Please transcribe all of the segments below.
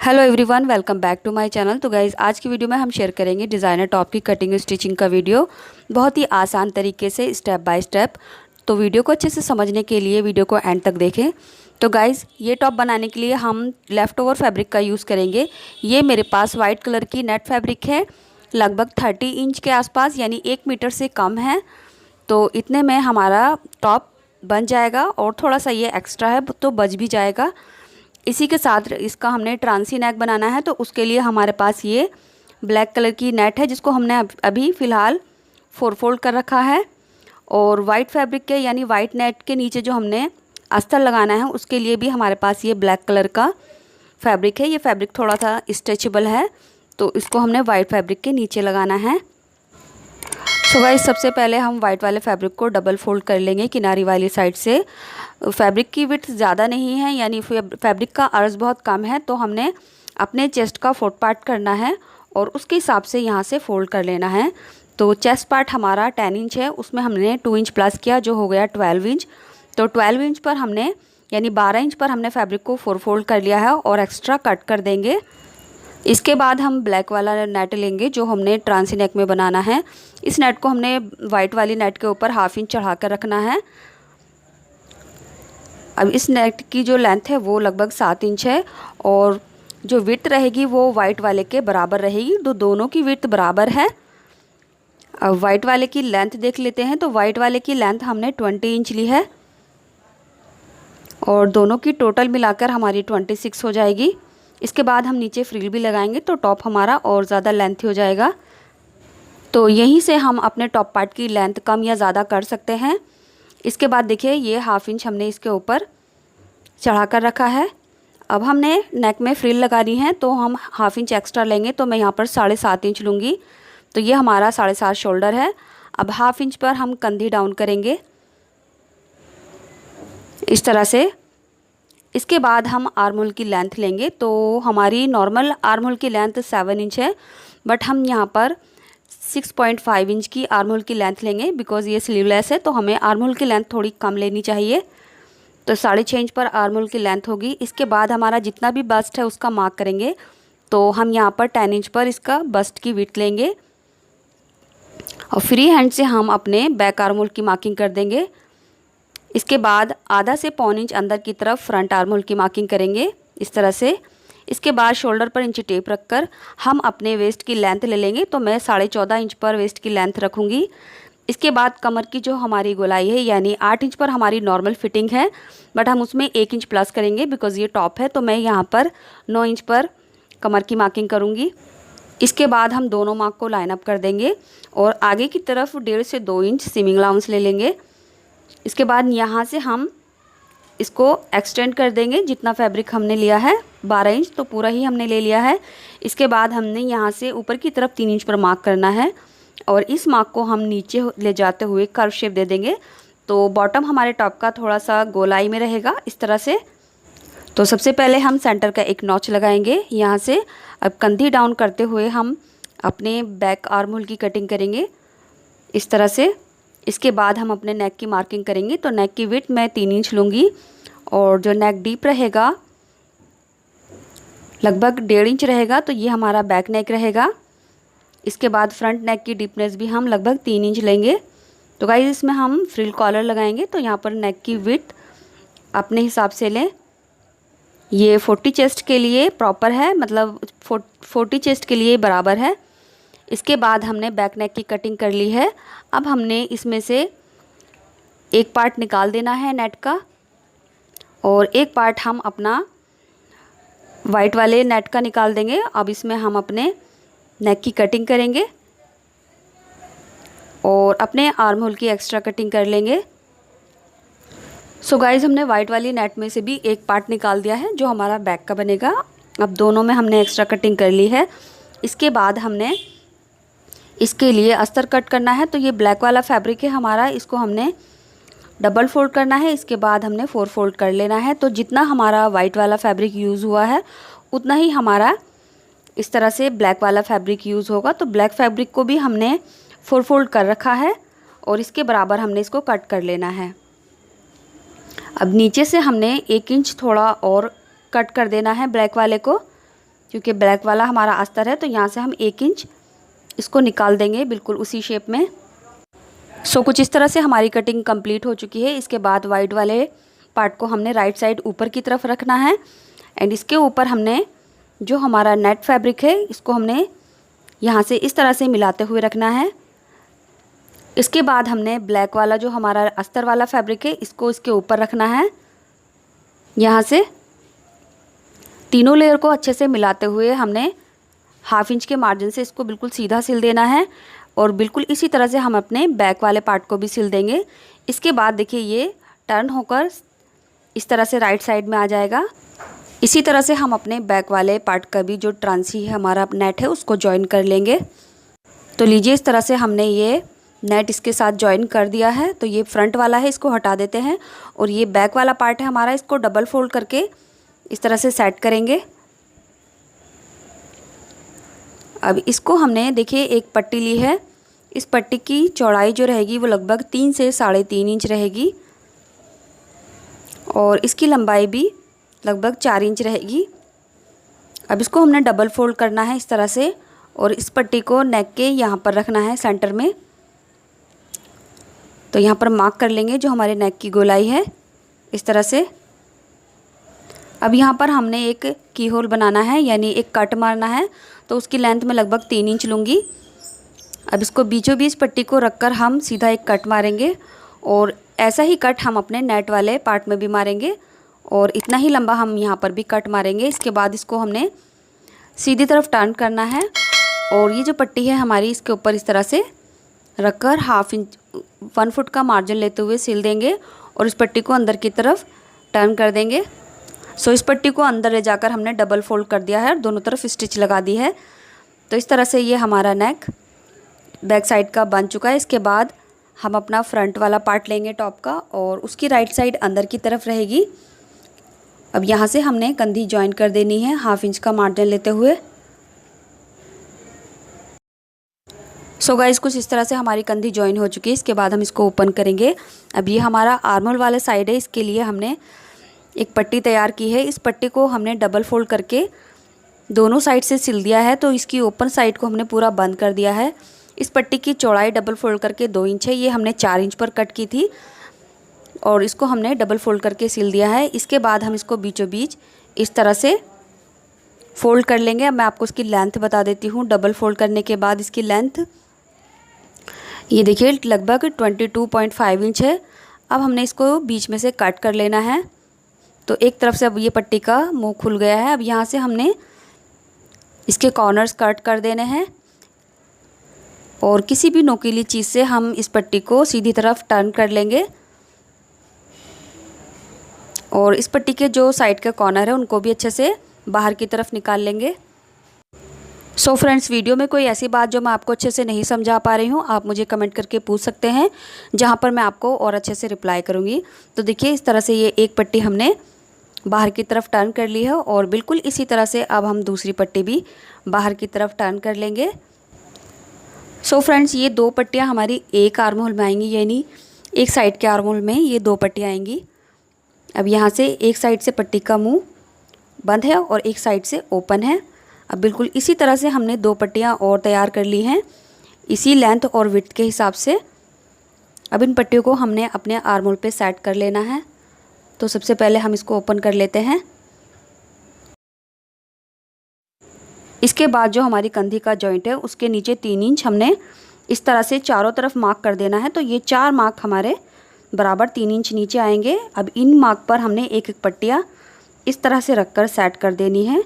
Hello everyone, welcome back to my channel. तो guys, आज की वीडियो में हम शेयर करेंगे डिज़ाइनर टॉप की कटिंग स्टिचिंग का वीडियो, बहुत ही आसान तरीके से स्टेप बाय स्टेप। तो वीडियो को अच्छे से समझने के लिए वीडियो को एंड तक देखें। तो गाइज़, ये टॉप बनाने के लिए हम लेफ़्ट ओवर फैब्रिक का यूज़ करेंगे। ये मेरे पास वाइट कलर की नेट फैब्रिक है, लगभग 30 इंच के आसपास, यानी 1 मीटर से कम है। तो इतने में हमारा टॉप बन जाएगा, और थोड़ा सा ये एक्स्ट्रा है तो बच भी जाएगा। इसी के साथ इसका हमने ट्रांसी नेक बनाना है, तो उसके लिए हमारे पास ये ब्लैक कलर की नेट है, जिसको हमने अभी फ़िलहाल 4 फोल्ड कर रखा है। और वाइट फैब्रिक के यानी वाइट नेट के नीचे जो हमने अस्तर लगाना है, उसके लिए भी हमारे पास ये ब्लैक कलर का फैब्रिक है। ये फैब्रिक थोड़ा सा स्ट्रेचेबल है, तो इसको हमने वाइट फैब्रिक के नीचे लगाना है। सो गाइस, सबसे पहले हम वाइट वाले फैब्रिक को डबल फोल्ड कर लेंगे किनारी वाली साइड से। फैब्रिक की विड्थ ज़्यादा नहीं है, यानी फैब्रिक का अर्ज बहुत कम है, तो हमने अपने चेस्ट का 4th पार्ट करना है और उसके हिसाब से यहाँ से फोल्ड कर लेना है। तो चेस्ट पार्ट हमारा 10 इंच है, उसमें हमने 2 इंच प्लस किया, जो हो गया 12 इंच। तो 12 इंच पर हमने यानी 12 इंच पर हमने फैब्रिक को 4 फोल्ड कर लिया है और एक्स्ट्रा कट कर देंगे। इसके बाद हम ब्लैक वाला नेट लेंगे, जो हमने ट्रांसी नेक में बनाना है। इस नेट को हमने वाइट वाली नेट के ऊपर 1/2 इंच चढ़ा कर रखना है। अब इस नेट की जो लेंथ है वो लगभग 7 इंच है, और जो विड्थ रहेगी वो वाइट वाले के बराबर रहेगी। तो दोनों की विड्थ बराबर है। अब वाइट वाले की लेंथ देख लेते हैं। तो वाइट वाले की लेंथ हमने 20 इंच ली है, और दोनों की टोटल मिलाकर हमारी 26 हो जाएगी। इसके बाद हम नीचे फ्रिल भी लगाएंगे, तो टॉप हमारा और ज़्यादा लेंथी हो जाएगा। तो यहीं से हम अपने टॉप पार्ट की लेंथ कम या ज़्यादा कर सकते हैं। इसके बाद देखिए, ये 1/2 इंच हमने इसके ऊपर चढ़ा कर रखा है। अब हमने नेक में फ्रिल लगानी है, तो हम 1/2 इंच एक्स्ट्रा लेंगे। तो मैं यहाँ पर 7.5 इंच लूँगी। तो ये हमारा 7.5 शोल्डर है। अब 1/2 इंच पर हम कंधी डाउन करेंगे इस तरह से। इसके बाद हम आर्म होल की लेंथ लेंगे। तो हमारी नॉर्मल आर्म होल की लेंथ 7 इंच है, बट हम यहाँ पर 6.5 इंच की आर्म होल की लेंथ लेंगे, बिकॉज़ ये स्लीवलेस है, तो हमें आर्म होल की लेंथ थोड़ी कम लेनी चाहिए। तो 6.5 इंच पर आर्म होल की लेंथ होगी। इसके बाद हमारा जितना भी बस्ट है उसका मार्क करेंगे। तो हम यहाँ पर 10 इंच पर इसका बस्ट की विड्थ लेंगे, और फ्री हैंड से हम अपने बैक आर्म होल की मार्किंग कर देंगे। इसके बाद आधा से पौन इंच अंदर की तरफ फ्रंट आर्म होल की मार्किंग करेंगे इस तरह से। इसके बाद शोल्डर पर इंची टेप रखकर हम अपने वेस्ट की लेंथ ले लेंगे। तो मैं 14.5 इंच पर वेस्ट की लेंथ रखूँगी। इसके बाद कमर की जो हमारी गोलाई है, यानी 8 इंच पर हमारी नॉर्मल फिटिंग है, बट हम उसमें 1 इंच प्लस करेंगे, बिकॉज़ ये टॉप है। तो मैं यहाँ पर 9 इंच पर कमर की मार्किंग करूँगी। इसके बाद हम दोनों मार्क को लाइन अप कर देंगे, और आगे की तरफ 1.5 से 2 इंच सीमिंग अलाउंस ले लेंगे। इसके बाद यहाँ से हम इसको एक्सटेंड कर देंगे। जितना फैब्रिक हमने लिया है 12 इंच, तो पूरा ही हमने ले लिया है। इसके बाद हमने यहाँ से ऊपर की तरफ 3 इंच पर मार्क करना है, और इस मार्क को हम नीचे ले जाते हुए कर्व शेप दे देंगे। तो बॉटम हमारे टॉप का थोड़ा सा गोलाई में रहेगा इस तरह से। तो सबसे पहले हम सेंटर का एक नॉच लगाएंगे यहाँ से। अब कंधी डाउन करते हुए हम अपने बैक आर्म होल की कटिंग करेंगे इस तरह से। इसके बाद हम अपने नेक की मार्किंग करेंगे। तो नेक की विड्थ मैं 3 इंच लूँगी, और जो नेक डीप रहेगा लगभग 1.5 इंच रहेगा। तो ये हमारा बैक नेक रहेगा। इसके बाद फ्रंट नेक की डीपनेस भी हम लगभग 3 इंच लेंगे। तो गाइस, इसमें हम फ्रिल कॉलर लगाएंगे। तो यहाँ पर नेक की विड्थ अपने हिसाब से लें। ये 40 चेस्ट के लिए प्रॉपर है, मतलब 40 चेस्ट के लिए बराबर है। इसके बाद हमने बैक नेक की कटिंग कर ली है। अब हमने इसमें से एक पार्ट निकाल देना है नेट का, और एक पार्ट हम अपना वाइट वाले नेट का निकाल देंगे। अब इसमें हम अपने नेक की कटिंग करेंगे, और अपने आर्म होल की एक्स्ट्रा कटिंग कर लेंगे। सो गाइज, हमने वाइट वाली नेट में से भी एक पार्ट निकाल दिया है, जो हमारा बैक का बनेगा। अब दोनों में हमने एक्स्ट्रा कटिंग कर ली है। इसके बाद हमने इसके लिए अस्तर कट करना है। तो ये ब्लैक वाला फैब्रिक है हमारा, इसको हमने डबल फोल्ड करना है। इसके बाद हमने 4 फोल्ड कर लेना है। तो जितना हमारा वाइट वाला फैब्रिक यूज़ हुआ है, उतना ही हमारा इस तरह से ब्लैक वाला फैब्रिक यूज़ होगा। तो ब्लैक फैब्रिक को भी हमने 4 फोल्ड कर रखा है, और इसके बराबर हमने इसको कट कर लेना है। अब नीचे से हमने 1 इंच थोड़ा और कट कर देना है ब्लैक वाले को। क्योंकि ब्लैक वाला हमारा अस्तर है, तो यहाँ से हम 1 इंच इसको निकाल देंगे बिल्कुल उसी शेप में। सो कुछ इस तरह से हमारी कटिंग कंप्लीट हो चुकी है। इसके बाद वाइट वाले पार्ट को हमने राइट साइड ऊपर की तरफ रखना है एंड इसके ऊपर हमने जो हमारा नेट फैब्रिक है इसको हमने यहाँ से इस तरह से मिलाते हुए रखना है। इसके बाद हमने ब्लैक वाला जो हमारा अस्तर वाला फैब्रिक है इसको इसके ऊपर रखना है। यहाँ से तीनों लेयर को अच्छे से मिलाते हुए हमने 1/2 इंच के मार्जिन से इसको बिल्कुल सीधा सिल देना है और बिल्कुल इसी तरह से हम अपने बैक वाले पार्ट को भी सिल देंगे। इसके बाद देखिए ये टर्न होकर इस तरह से राइट साइड में आ जाएगा। इसी तरह से हम अपने बैक वाले पार्ट का भी जो ट्रांसी है हमारा नेट है उसको जॉइन कर लेंगे। तो लीजिए इस तरह से हमने ये नेट इसके साथ जॉइन कर दिया है। तो ये फ्रंट वाला है, इसको हटा देते हैं और ये बैक वाला पार्ट है हमारा, इसको डबल फोल्ड करके इस तरह से सेट करेंगे। अब इसको हमने देखिए एक पट्टी ली है, इस पट्टी की चौड़ाई जो रहेगी वो लगभग 3 से 3.5 इंच रहेगी और इसकी लंबाई भी लगभग 4 इंच रहेगी। अब इसको हमने डबल फोल्ड करना है इस तरह से और इस पट्टी को नेक के यहाँ पर रखना है सेंटर में। तो यहाँ पर मार्क कर लेंगे जो हमारे नेक की गोलाई है इस तरह से। अब यहाँ पर हमने एक की होल बनाना है यानी एक कट मारना है, तो उसकी लेंथ में लगभग 3 इंच लूँगी। अब इसको बीचों बीच पट्टी को रखकर हम सीधा एक कट मारेंगे और ऐसा ही कट हम अपने नेट वाले पार्ट में भी मारेंगे और इतना ही लंबा हम यहाँ पर भी कट मारेंगे। इसके बाद इसको हमने सीधी तरफ टर्न करना है और ये जो पट्टी है हमारी इसके ऊपर इस तरह से रखकर 1/2 इंच 1 फुट का मार्जिन लेते हुए सिल देंगे और इस पट्टी को अंदर की तरफ टर्न कर देंगे। सो इस पट्टी को अंदर ले जाकर हमने डबल फोल्ड कर दिया है और दोनों तरफ स्टिच लगा दी है। तो इस तरह से ये हमारा नेक बैक साइड का बन चुका है। इसके बाद हम अपना फ्रंट वाला पार्ट लेंगे टॉप का और उसकी राइट साइड अंदर की तरफ रहेगी। अब यहाँ से हमने कंधी जॉइन कर देनी है 1/2 इंच का मार्जिन लेते हुए। सो गाइस कुछ इस तरह से हमारी कंधी जॉइन हो चुकी है। इसके बाद हम इसको ओपन करेंगे। अब ये हमारा आर्मोल वाले साइड है, इसके लिए हमने एक पट्टी तैयार की है। इस पट्टी को हमने डबल फोल्ड करके दोनों साइड से सिल दिया है, तो इसकी ओपन साइड को हमने पूरा बंद कर दिया है। इस पट्टी की चौड़ाई डबल फोल्ड करके 2 इंच है, ये हमने 4 इंच पर कट की थी और इसको हमने डबल फोल्ड करके सिल दिया है। इसके बाद हम इसको बीचों बीच इस तरह से फोल्ड कर लेंगे। अब मैं आपको इसकी लेंथ बता देती हूँ। डबल फोल्ड करने के बाद इसकी लेंथ ये देखिए लगभग 22.5 इंच है। अब हमने इसको बीच में से कट कर लेना है। तो एक तरफ से अब ये पट्टी का मुंह खुल गया है। अब यहाँ से हमने इसके कॉर्नर्स कट कर देने हैं और किसी भी नोकीली चीज़ से हम इस पट्टी को सीधी तरफ टर्न कर लेंगे और इस पट्टी के जो साइड के कॉर्नर है उनको भी अच्छे से बाहर की तरफ निकाल लेंगे। सो फ्रेंड्स, वीडियो में कोई ऐसी बात जो मैं आपको अच्छे से नहीं समझा पा रही हूँ, आप मुझे कमेंट करके पूछ सकते हैं, जहाँ पर मैं आपको और अच्छे से रिप्लाई करूँगी। तो देखिए इस तरह से ये एक पट्टी हमने बाहर की तरफ टर्न कर ली है और बिल्कुल इसी तरह से अब हम दूसरी पट्टी भी बाहर की तरफ टर्न कर लेंगे। सो फ्रेंड्स, ये 2 पट्टियाँ हमारी एक आर्म होल में आएंगी, यानी एक साइड के आर्म होल में ये 2 पट्टियाँ आएंगी। अब यहाँ से एक साइड से पट्टी का मुँह बंद है और एक साइड से ओपन है। अब बिल्कुल इसी तरह से हमने 2 पट्टियाँ और तैयार कर ली हैं इसी लेंथ और विड्थ के हिसाब से। अब इन पट्टियों को हमने अपने आर्म होल पे सेट कर लेना है। तो सबसे पहले हम इसको ओपन कर लेते हैं। इसके बाद जो हमारी कंधी का जॉइंट है उसके नीचे 3 इंच हमने इस तरह से चारों तरफ मार्क कर देना है। तो ये 4 मार्क हमारे बराबर 3 इंच नीचे आएंगे। अब इन मार्क पर हमने एक एक पट्टियाँ इस तरह से रखकर सेट कर देनी है।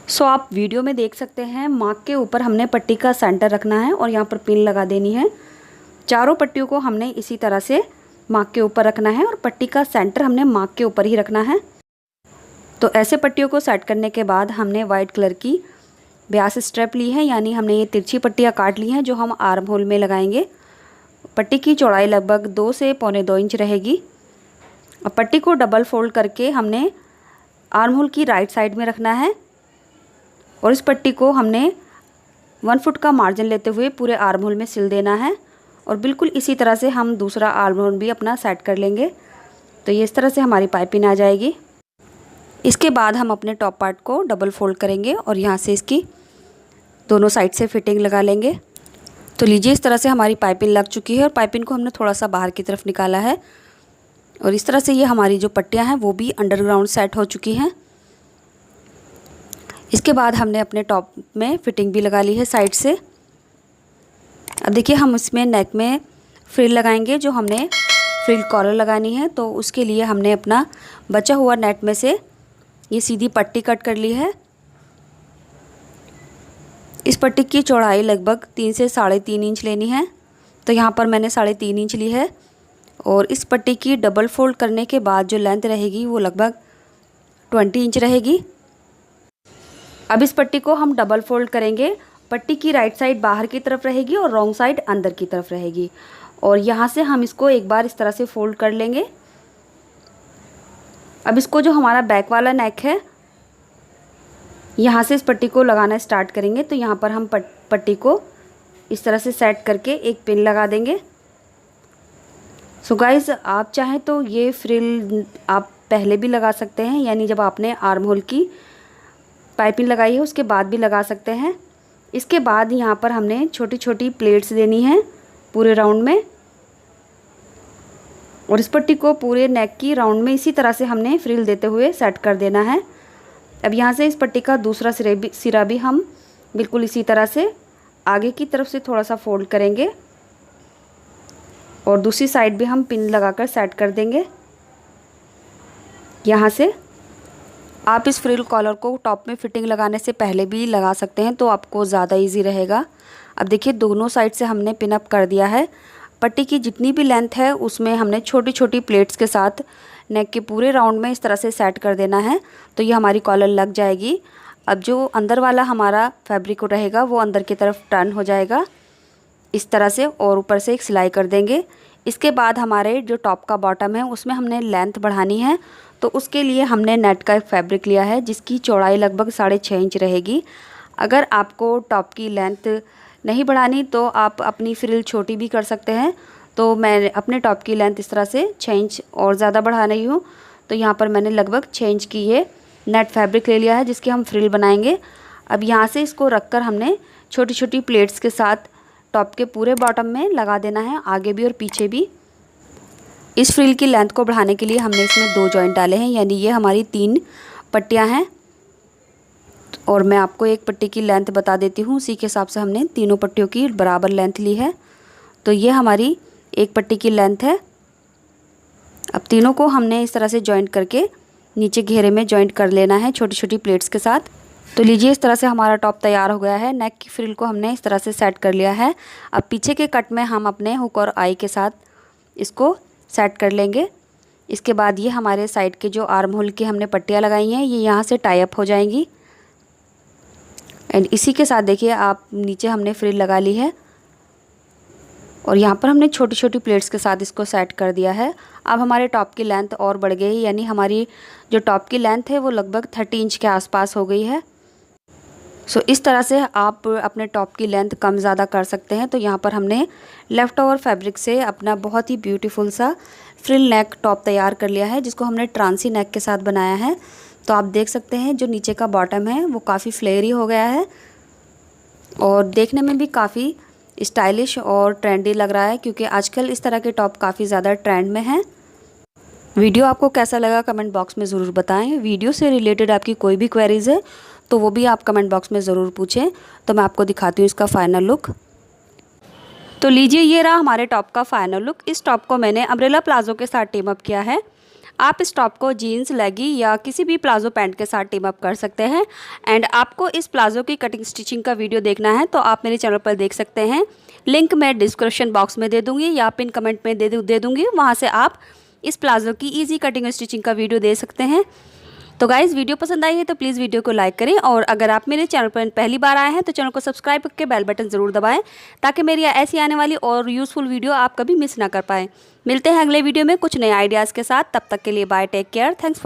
सो आप वीडियो में देख सकते हैं, मार्क के ऊपर हमने पट्टी का सेंटर रखना है और यहाँ पर पिन लगा देनी है। चारों पट्टियों को हमने इसी तरह से मार्क के ऊपर रखना है और पट्टी का सेंटर हमने मार्क के ऊपर ही रखना है। तो ऐसे पट्टियों को सेट करने के बाद हमने वाइट कलर की ब्यास स्ट्रेप ली है, यानी हमने ये तिरछी पट्टियाँ काट ली हैं जो हम आर्म होल में लगाएंगे। पट्टी की चौड़ाई लगभग 2 से 1.25 इंच रहेगी। अब पट्टी को डबल फोल्ड करके हमने आर्म होल की राइट साइड में रखना है और इस पट्टी को हमने 1 फुट का मार्जिन लेते हुए पूरे आर्म होल में सिल देना है और बिल्कुल इसी तरह से हम दूसरा आर्म होल भी अपना सेट कर लेंगे। तो ये इस तरह से हमारी पाइपिंग आ जाएगी। इसके बाद हम अपने टॉप पार्ट को डबल फोल्ड करेंगे और यहाँ से इसकी दोनों साइड से फिटिंग लगा लेंगे। तो लीजिए इस तरह से हमारी पाइपिंग लग चुकी है और पाइपिंग को हमने थोड़ा सा बाहर की तरफ निकाला है और इस तरह से ये हमारी जो पट्टियाँ हैं वो भी अंडरग्राउंड सेट हो चुकी हैं। इसके बाद हमने अपने टॉप में फिटिंग भी लगा ली है साइड से। अब देखिए हम इसमें नेक में फ्रिल लगाएंगे, जो हमने फ्रिल कॉलर लगानी है। तो उसके लिए हमने अपना बचा हुआ नेट में से ये सीधी पट्टी कट कर ली है। इस पट्टी की चौड़ाई लगभग 3 से 3.5 इंच लेनी है। तो यहाँ पर मैंने 3.5 इंच ली है और इस पट्टी की डबल फोल्ड करने के बाद जो लेंथ रहेगी वो लगभग 20 इंच रहेगी। अब इस पट्टी को हम डबल फोल्ड करेंगे। पट्टी की राइट साइड बाहर की तरफ रहेगी और रॉन्ग साइड अंदर की तरफ रहेगी और यहाँ से हम इसको एक बार इस तरह से फोल्ड कर लेंगे। अब इसको जो हमारा बैक वाला नेक है यहाँ से इस पट्टी को लगाना स्टार्ट करेंगे। तो यहाँ पर हम पट्टी को इस तरह से सेट करके एक पिन लगा देंगे। सो गाइस, आप चाहें तो ये फ्रिल आप पहले भी लगा सकते हैं, यानी जब आपने आर्म होल की पाइपिंग लगाई है उसके बाद भी लगा सकते हैं। इसके बाद यहाँ पर हमने छोटी छोटी प्लेट्स देनी है पूरे राउंड में और इस पट्टी को पूरे नेक की राउंड में इसी तरह से हमने फ्रिल देते हुए सेट कर देना है। अब यहाँ से इस पट्टी का दूसरा सिरा भी हम बिल्कुल इसी तरह से आगे की तरफ से थोड़ा सा फोल्ड करेंगे और दूसरी साइड भी हम पिन लगाकर सेट कर देंगे। यहाँ से आप इस फ्रिल कॉलर को टॉप में फिटिंग लगाने से पहले भी लगा सकते हैं, तो आपको ज़्यादा इजी रहेगा। अब देखिए दोनों साइड से हमने पिन अप कर दिया है। पट्टी की जितनी भी लेंथ है उसमें हमने छोटी छोटी प्लेट्स के साथ नेक के पूरे राउंड में इस तरह से सेट कर देना है। तो ये हमारी कॉलर लग जाएगी। अब जो अंदर वाला हमारा फैब्रिक रहेगा वो अंदर की तरफ टर्न हो जाएगा इस तरह से और ऊपर से एक सिलाई कर देंगे। इसके बाद हमारे जो टॉप का बॉटम है उसमें हमने लेंथ बढ़ानी है। तो उसके लिए हमने नेट का एक फैब्रिक लिया है जिसकी चौड़ाई लगभग 6.5 इंच रहेगी। अगर आपको टॉप की लेंथ नहीं बढ़ानी तो आप अपनी फ्रिल छोटी भी कर सकते हैं। तो मैं अपने टॉप की लेंथ इस तरह से 6 इंच और ज़्यादा बढ़ा रही हूँ। तो यहाँ पर मैंने लगभग 6 इंच की ये नेट फैब्रिक ले लिया है जिसकी हम फ्रिल बनाएंगे। अब यहाँ से इसको रखकर हमने छोटी छोटी प्लेट्स के साथ टॉप के पूरे बॉटम में लगा देना है, आगे भी और पीछे भी। इस फ्रिल की लेंथ को बढ़ाने के लिए हमने इसमें 2 जॉइंट डाले हैं, यानी ये हमारी 3 पट्टियाँ हैं। और मैं आपको एक पट्टी की लेंथ बता देती हूँ, उसी के हिसाब से हमने तीनों पट्टियों की बराबर लेंथ ली है। तो ये हमारी एक पट्टी की लेंथ है। अब तीनों को हमने इस तरह से जॉइंट करके नीचे घेरे में जॉइंट कर लेना है छोटी छोटी प्लेट्स के साथ। तो लीजिए इस तरह से हमारा टॉप तैयार हो गया है। नेक की फ्रिल को हमने इस तरह से सेट कर लिया है। अब पीछे के कट में हम अपने हुक और आई के साथ इसको सेट कर लेंगे। इसके बाद ये हमारे साइड के जो आर्म होल की हमने पट्टियाँ लगाई हैं ये यहाँ से टाई अप हो जाएंगी। एंड इसी के साथ देखिए आप नीचे हमने फ्रिल लगा ली है और यहाँ पर हमने छोटी छोटी प्लेट्स के साथ इसको सेट कर दिया है। अब हमारे टॉप की लेंथ और बढ़ गई, यानी हमारी जो टॉप की लेंथ है वो लगभग 30 इंच के आसपास हो गई है। सो इस तरह से आप अपने टॉप की लेंथ कम ज़्यादा कर सकते हैं। तो यहाँ पर हमने लेफ़्ट ओवर फैब्रिक से अपना बहुत ही ब्यूटीफुल सा फ्रिल नेक टॉप तैयार कर लिया है, जिसको हमने ट्रांसी नेक के साथ बनाया है। तो आप देख सकते हैं जो नीचे का बॉटम है वो काफ़ी फ्लेयरी हो गया है और देखने में भी काफ़ी स्टाइलिश और ट्रेंडी लग रहा है, क्योंकि आजकल इस तरह के टॉप काफ़ी ज़्यादा ट्रेंड में हैं। वीडियो आपको कैसा लगा कमेंट बॉक्स में ज़रूर बताएं। वीडियो से रिलेटेड आपकी कोई भी क्वेरीज़ है तो वो भी आप कमेंट बॉक्स में ज़रूर पूछें। तो मैं आपको दिखाती हूँ इसका फ़ाइनल लुक। तो लीजिए ये रहा हमारे टॉप का फ़ाइनल लुक। इस टॉप को मैंने अम्ब्रेला प्लाजो के साथ टीम अप किया है। आप इस टॉप को जीन्स, लेगी या किसी भी प्लाजो पैंट के साथ टीम अप कर सकते हैं। एंड आपको इस प्लाजो की कटिंग स्टिचिंग का वीडियो देखना है तो आप मेरे चैनल पर देख सकते हैं। लिंक मैं डिस्क्रिप्शन बॉक्स में दे दूँगी या पिन कमेंट में दे दूँगी। वहाँ से आप इस प्लाजो की ईजी कटिंग स्टिचिंग का वीडियो दे सकते हैं। तो गाइज़ वीडियो पसंद आई है तो प्लीज़ वीडियो को लाइक करें और अगर आप मेरे चैनल पर पहली बार आए हैं तो चैनल को सब्सक्राइब करके बेल बटन ज़रूर दबाएं, ताकि मेरी ऐसी आने वाली और यूज़फुल वीडियो आप कभी मिस ना कर पाएँ। मिलते हैं अगले वीडियो में कुछ नए आइडियाज़ के साथ। तब तक के लिए bye, take care, thanks for